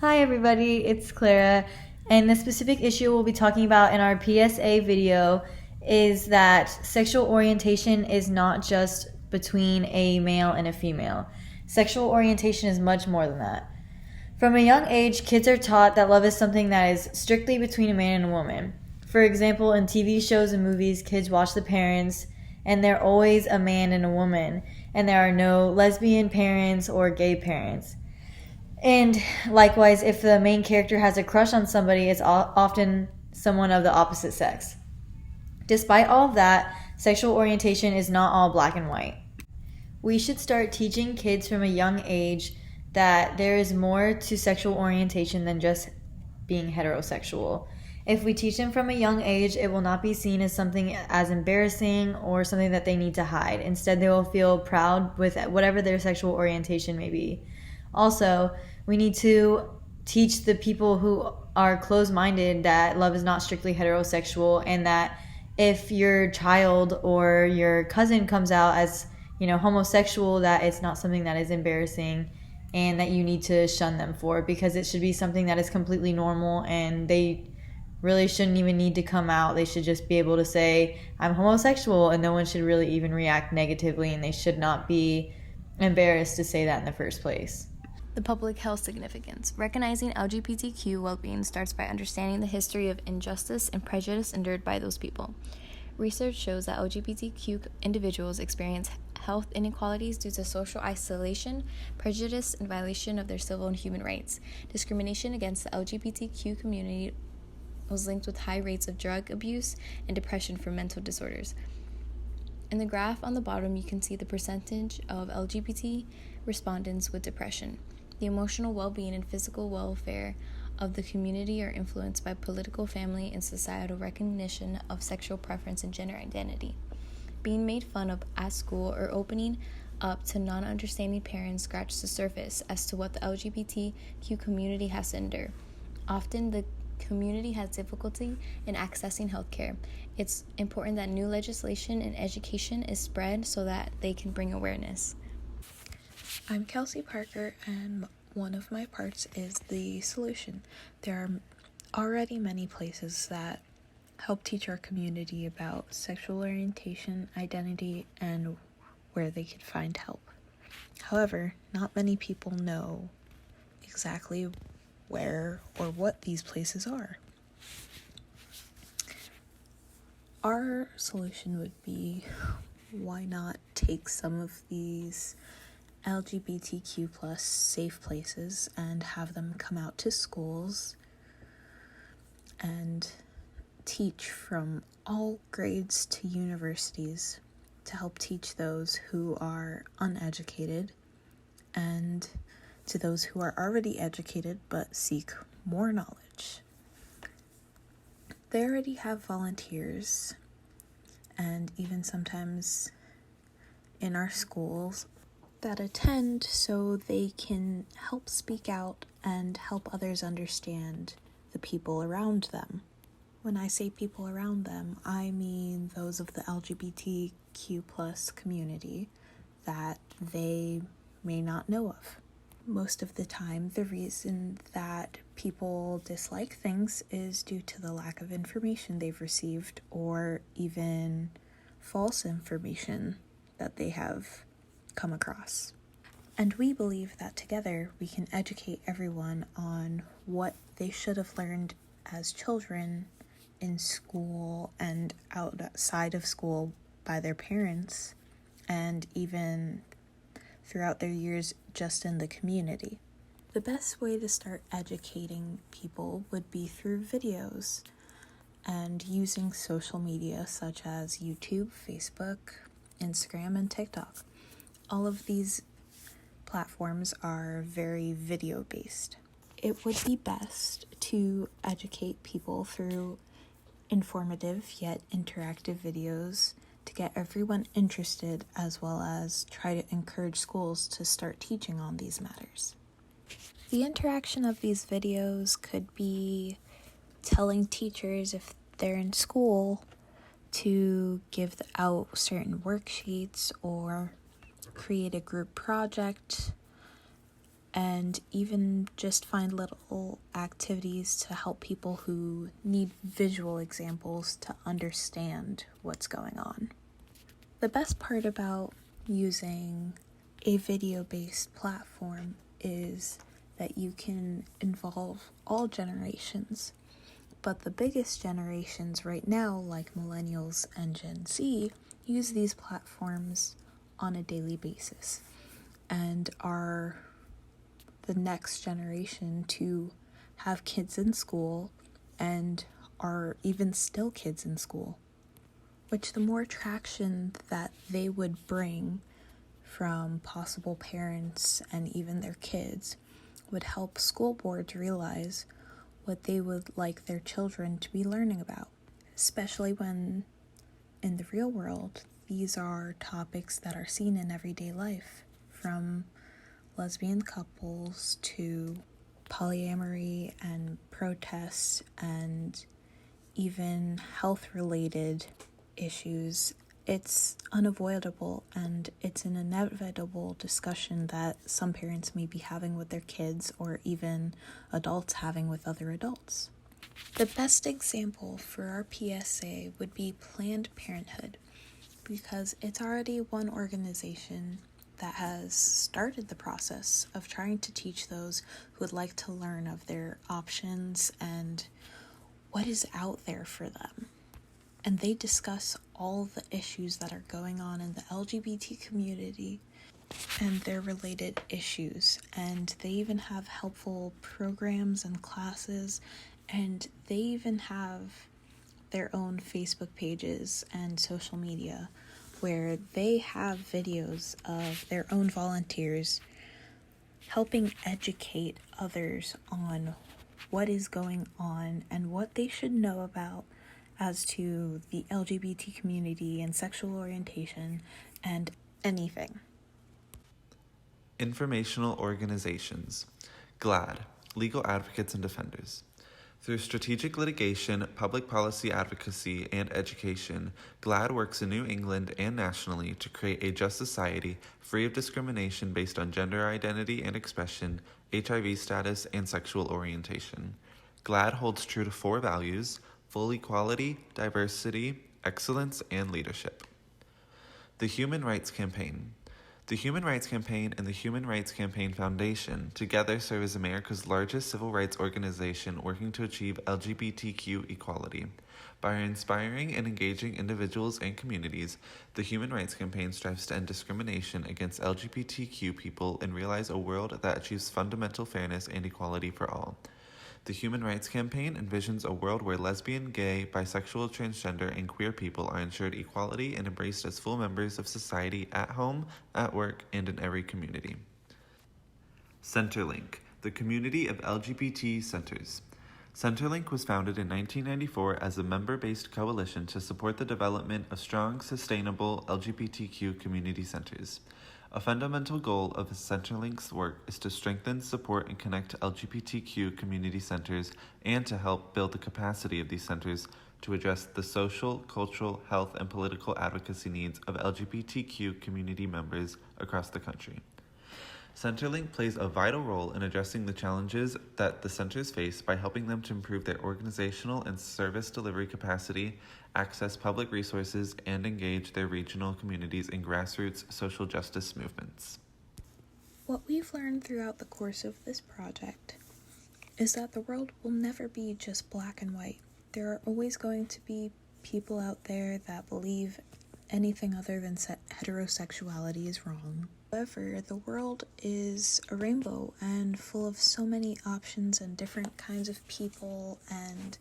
Hi everybody, it's Clara, and the specific issue we'll be talking about in our PSA video is that sexual orientation is not just between a male and a female. Sexual orientation is much more than that. From a young age, kids are taught that love is something that is strictly between a man and a woman. For example, in TV shows and movies, kids watch the parents, and they're always a man and a woman, and there are no lesbian parents or gay parents. And likewise, if the main character has a crush on somebody, it's often someone of the opposite sex. Despite all of that, sexual orientation is not all black and white. We should start teaching kids from a young age that there is more to sexual orientation than just being heterosexual. If we teach them from a young age, it will not be seen as something as embarrassing or something that they need to hide. Instead, they will feel proud with whatever their sexual orientation may be. Also, we need to teach the people who are closed-minded that love is not strictly heterosexual, and that if your child or your cousin comes out as, homosexual, that it's not something that is embarrassing and that you need to shun them for, because it should be something that is completely normal, and they really shouldn't even need to come out. They should just be able to say, I'm homosexual, and no one should really even react negatively, and they should not be embarrassed to say that in the first place. The public health significance. Recognizing LGBTQ well-being starts by understanding the history of injustice and prejudice endured by those people. Research shows that LGBTQ individuals experience health inequalities due to social isolation, prejudice, and violation of their civil and human rights. Discrimination against the LGBTQ community was linked with high rates of drug abuse and depression from mental disorders. In the graph on the bottom, you can see the percentage of LGBT respondents with depression. The emotional well-being and physical welfare of the community are influenced by political, family, and societal recognition of sexual preference and gender identity. Being made fun of at school or opening up to non-understanding parents scratch the surface as to what the LGBTQ community has to endure. Often, the community has difficulty in accessing healthcare. It's important that new legislation and education is spread so that they can bring awareness. I'm Kelsey Parker, and one of my parts is the solution. There are already many places that help teach our community about sexual orientation, identity, and where they can find help. However, not many people know exactly where or what these places are. Our solution would be, why not take some of these LGBTQ plus safe places and have them come out to schools and teach from all grades to universities to help teach those who are uneducated and to those who are already educated but seek more knowledge. They already have volunteers, and even sometimes in our schools, that attend so they can help speak out and help others understand the people around them. When I say people around them, I mean those of the LGBTQ plus community that they may not know of. Most of the time, the reason that people dislike things is due to the lack of information they've received, or even false information that they have come across. And we believe that together we can educate everyone on what they should have learned as children in school and outside of school by their parents, and even throughout their years just in the community. The best way to start educating people would be through videos and using social media such as YouTube, Facebook, Instagram, and TikTok. All of these platforms are very video-based. It would be best to educate people through informative yet interactive videos to get everyone interested, as well as try to encourage schools to start teaching on these matters. The interaction of these videos could be telling teachers, if they're in school, to give out certain worksheets or create a group project and even just find little activities to help people who need visual examples to understand what's going on. The best part about using a video-based platform is that you can involve all generations. But the biggest generations right now, like millennials and Gen Z, use these platforms on a daily basis and are the next generation to have kids in school and are even still kids in school, which the more traction that they would bring from possible parents and even their kids would help school boards realize what they would like their children to be learning about, especially when in the real world these are topics that are seen in everyday life, from lesbian couples to polyamory and protests and even health-related issues. It's unavoidable, and it's an inevitable discussion that some parents may be having with their kids or even adults having with other adults. The best example for our PSA would be Planned Parenthood, because it's already one organization that has started the process of trying to teach those who would like to learn of their options and what is out there for them. And they discuss all the issues that are going on in the LGBT community and their related issues. And they even have helpful programs and classes, and they even have their own Facebook pages and social media where they have videos of their own volunteers helping educate others on what is going on and what they should know about as to the LGBT community and sexual orientation and anything. Informational organizations. GLAAD, Legal Advocates and Defenders. Through strategic litigation, public policy advocacy, and education, GLAAD works in New England and nationally to create a just society free of discrimination based on gender identity and expression, HIV status, and sexual orientation. GLAAD holds true to 4 values: full equality, diversity, excellence, and leadership. The Human Rights Campaign. The Human Rights Campaign and the Human Rights Campaign Foundation together serve as America's largest civil rights organization working to achieve LGBTQ equality. By inspiring and engaging individuals and communities, the Human Rights Campaign strives to end discrimination against LGBTQ people and realize a world that achieves fundamental fairness and equality for all. The Human Rights Campaign envisions a world where lesbian, gay, bisexual, transgender, and queer people are ensured equality and embraced as full members of society at home, at work, and in every community. Centerlink, the community of LGBT centers. Centerlink was founded in 1994 as a member-based coalition to support the development of strong, sustainable LGBTQ community centers. A fundamental goal of Centerlink's work is to strengthen, support, and connect LGBTQ community centers and to help build the capacity of these centers to address the social, cultural, health, and political advocacy needs of LGBTQ community members across the country. Centerlink plays a vital role in addressing the challenges that the centers face by helping them to improve their organizational and service delivery capacity, access public resources, and engage their regional communities in grassroots social justice movements. What we've learned throughout the course of this project is that the world will never be just black and white. There are always going to be people out there that believe anything other than heterosexuality is wrong. However, the world is a rainbow and full of so many options and different kinds of people, and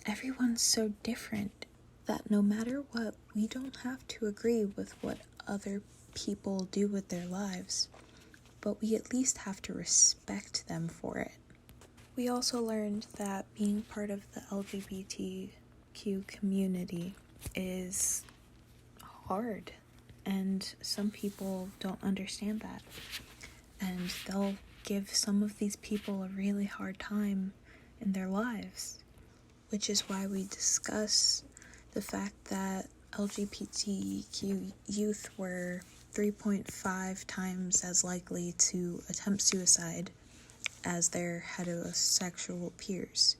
everyone's so different that no matter what, we don't have to agree with what other people do with their lives, but we at least have to respect them for it. We also learned that being part of the LGBTQ community is hard, and some people don't understand that, and they'll give some of these people a really hard time in their lives, which is why we discuss the fact that LGBTQ youth were 3.5 times as likely to attempt suicide as their heterosexual peers.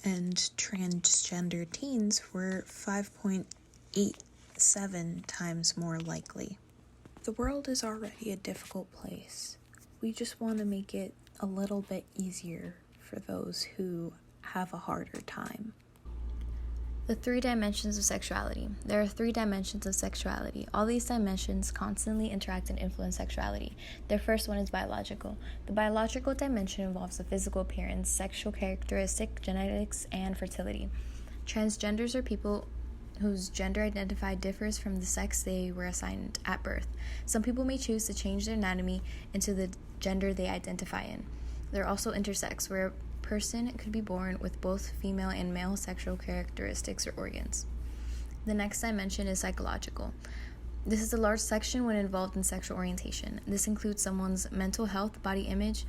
And transgender teens were 5.87 times more likely. The world is already a difficult place. We just want to make it a little bit easier for those who have a harder time. The 3 dimensions of sexuality. There are 3 dimensions of sexuality. All these dimensions constantly interact and influence sexuality. The first one is biological. The biological dimension involves the physical appearance, sexual characteristic, genetics, and fertility. Transgenders are people whose gender identity differs from the sex they were assigned at birth. Some people may choose to change their anatomy into the gender they identify in. There are also intersex, where a person could be born with both female and male sexual characteristics or organs. The next dimension is psychological. This is a large section when involved in sexual orientation. This includes someone's mental health, body image,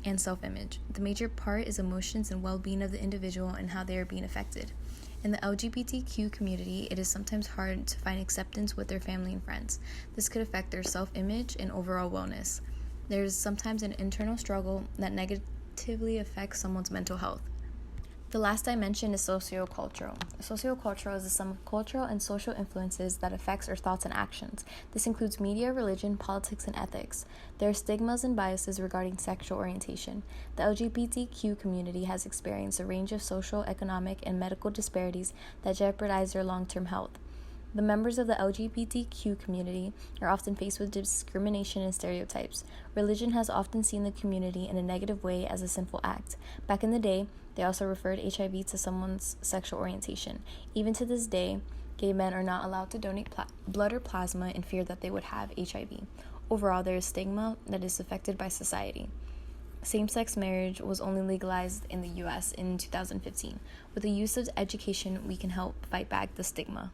and self-image. The major part is emotions and well-being of the individual and how they are being affected. In the LGBTQ community, it is sometimes hard to find acceptance with their family and friends. This could affect their self-image and overall wellness. There is sometimes an internal struggle that negatively affects someone's mental health. The last dimension is sociocultural. Sociocultural is the sum of cultural and social influences that affects our thoughts and actions. This includes media, religion, politics, and ethics. There are stigmas and biases regarding sexual orientation. The LGBTQ community has experienced a range of social, economic, and medical disparities that jeopardize their long-term health. The members of the LGBTQ community are often faced with discrimination and stereotypes. Religion has often seen the community in a negative way as a sinful act. Back in the day, they also referred HIV to someone's sexual orientation. Even to this day, gay men are not allowed to donate blood or plasma in fear that they would have HIV. Overall, there is stigma that is affected by society. Same-sex marriage was only legalized in the U.S. in 2015. With the use of education, we can help fight back the stigma.